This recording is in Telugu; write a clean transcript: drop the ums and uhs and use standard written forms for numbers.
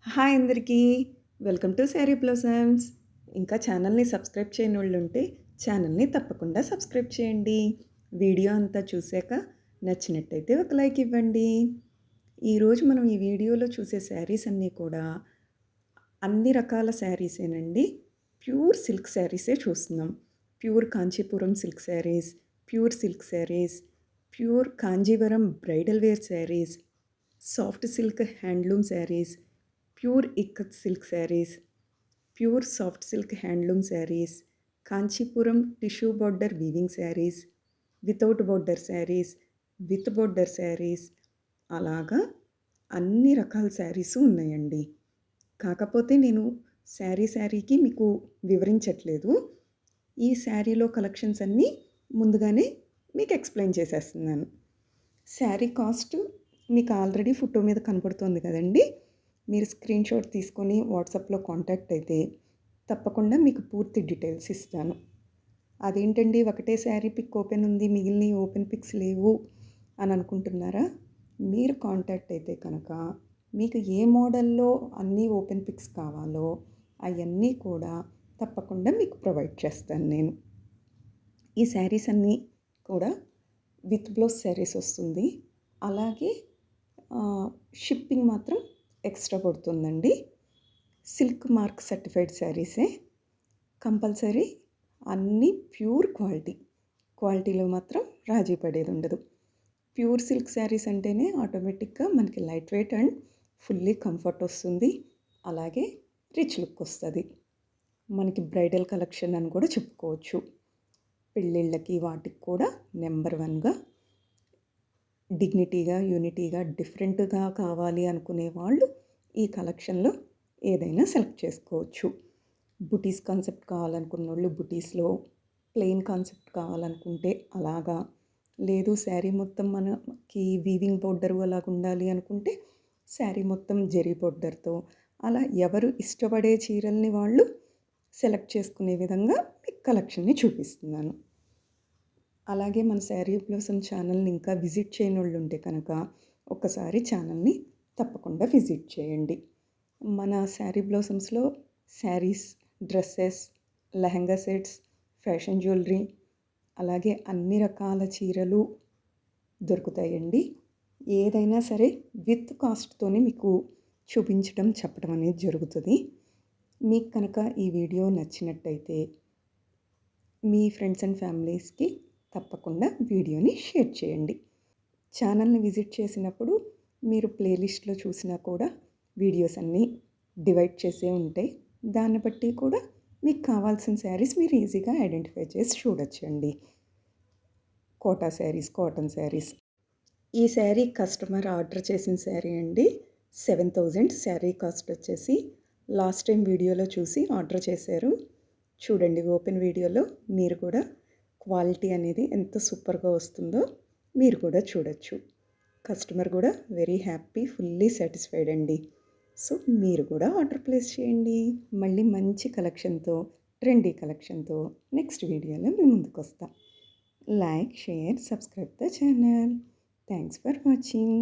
హాయ్ అందరికీ. Welcome to sari blossoms. ఇంకా ఛానల్‌ని సబ్స్క్రైబ్ చేయనోళ్ళుంటే ఛానల్‌ని తప్పకుండా సబ్స్క్రైబ్ చేయండి. వీడియో అంతా చూసాక నచ్చినట్టయితే ఒక లైక్ ఇవ్వండి. ఈరోజు మనం ఈ వీడియోలో చూసే శారీస్ అన్నీ కూడా అన్ని రకాల శారీసేనండి. ప్యూర్ సిల్క్ శారీసే చూస్తున్నాం. Pure Kanchipuram silk sarees, pure silk sarees, pure Kanjeevaram bridal wear sarees, soft silk handloom sarees, pure ikat silk sarees, pure soft silk handloom sarees, Kanchipuram tissue border weaving sarees, without border sarees, with border sarees, అలాగా అన్ని రకాల శారీస్ ఉన్నాయండి. కాకపోతే నేను శారీకి మీకు వివరించట్లేదు. ఈ శారీలో కలెక్షన్స్ అన్నీ ముందుగానే మీకు ఎక్స్‌ప్లెయిన్ చేసేస్తున్నాను. శారీ కాస్ట్ మీకు ఆల్రెడీ ఫోటో మీద కనపడుతోంది కదండీ! మీరు స్క్రీన్‌షాట్ తీసుకొని వాట్సాప్‌లో కాంటాక్ట్ అయితే తప్పకుండా మీకు పూర్తి డీటెయిల్స్ ఇస్తాను. అదేంటండి ఒకటే శారీ పిక్ ఓపెన్ ఉంది, మిగిలినవి ఓపెన్ పిక్స్ లేవు అని అనుకుంటున్నారా? మీరు కాంటాక్ట్ అయితే కనుక మీకు ఏ మోడల్‌లో అన్నీ ఓపెన్ పిక్స్ కావాలో అయన్నీ కూడా తప్పకుండా మీకు ప్రొవైడ్ చేస్తాను నేను. ఈ శారీస్ అన్నీ కూడా విత్ బ్లౌజ్ శారీస్ వస్తుంది. అలాగే షిప్పింగ్ మాత్రం ఎక్స్ట్రా పడుతుందండి. సిల్క్ మార్క్ సర్టిఫైడ్ శారీసే. కంపల్సరీ అన్నీ ప్యూర్ క్వాలిటీలో మాత్రం రాజీ పడేది ఉండదు. ప్యూర్ సిల్క్ శారీస్ అంటేనే ఆటోమేటిక్గా మనకి light weight and fully comfort వస్తుంది. అలాగే రిచ్ లుక్ వస్తుంది. మనకి బ్రైడల్ కలెక్షన్ అని కూడా చెప్పుకోవచ్చు. పెళ్ళిళ్ళకి వాటికి కూడా నెంబర్ వన్గా డిగ్నిటీగా, యూనిటీగా, డిఫరెంట్గా కావాలి అనుకునే వాళ్ళు ఈ కలెక్షన్లో ఏదైనా సెలెక్ట్ చేసుకోవచ్చు. బుటీస్ కాన్సెప్ట్ కావాలనుకున్నోళ్ళు బుటీస్లో, ప్లెయిన్ కాన్సెప్ట్ కావాలనుకుంటే అలాగా, లేదు శారీ మొత్తం మనకి వీవింగ్ బోర్డర్ అలాగ ఉండాలి అనుకుంటే శారీ మొత్తం జరీ బోర్డర్తో, అలా ఎవరు ఇష్టపడే చీరల్ని వాళ్ళు సెలెక్ట్ చేసుకునే విధంగా మీకు కలెక్షన్ని చూపిస్తున్నాను. అలాగే మన శారీ బ్లాసమ్ ఛానల్ని ఇంకా విజిట్ చేయనోళ్ళు ఉంటే కనుక ఒక్కసారి ఛానల్ని తప్పకుండా విజిట్ చేయండి. మన శారీ బ్లాసమ్స్లో saris, dresses, lehenga sets, fashion jewellery, అలాగే అన్ని రకాల చీరలు దొరుకుతాయండి. ఏదైనా సరే విత్ కాస్ట్తోనే మీకు చూపించడం, చెప్పడం అనేది జరుగుతుంది. మీకు కనుక ఈ వీడియో నచ్చినట్టయితే మీ ఫ్రెండ్స్ అండ్ ఫ్యామిలీస్కి తప్పకుండా వీడియోని షేర్ చేయండి. ఛానల్ని విజిట్ చేసినప్పుడు మీరు ప్లేలిస్ట్లో చూసినా కూడా వీడియోస్ అన్నీ డివైడ్ చేసే ఉంటాయి. దాన్ని బట్టి కూడా మీకు కావాల్సిన శారీస్ మీరు ఈజీగా ఐడెంటిఫై చేసి చూడొచ్చండి. కోటా శారీస్, కాటన్ శారీస్. ఈ శారీ కస్టమర్ ఆర్డర్ చేసిన శారీ అండి. 7,000 శారీ కాస్ట్ వచ్చేసి. లాస్ట్ టైం వీడియోలో చూసి ఆర్డర్ చేశారు. చూడండి ఓపెన్ వీడియోలో మీరు కూడా క్వాలిటీ అనేది ఎంత సూపర్గా వస్తుందో మీరు కూడా చూడొచ్చు. కస్టమర్ కూడా వెరీ హ్యాపీ, ఫుల్లీ సాటిస్ఫైడ్ అండి. సో మీరు కూడా ఆర్డర్ ప్లేస్ చేయండి. మళ్ళీ మంచి కలెక్షన్తో, ట్రెండీ కలెక్షన్తో నెక్స్ట్ వీడియోలో మీ ముందుకు వస్తా. Like, share, subscribe the channel. Thanks for watching.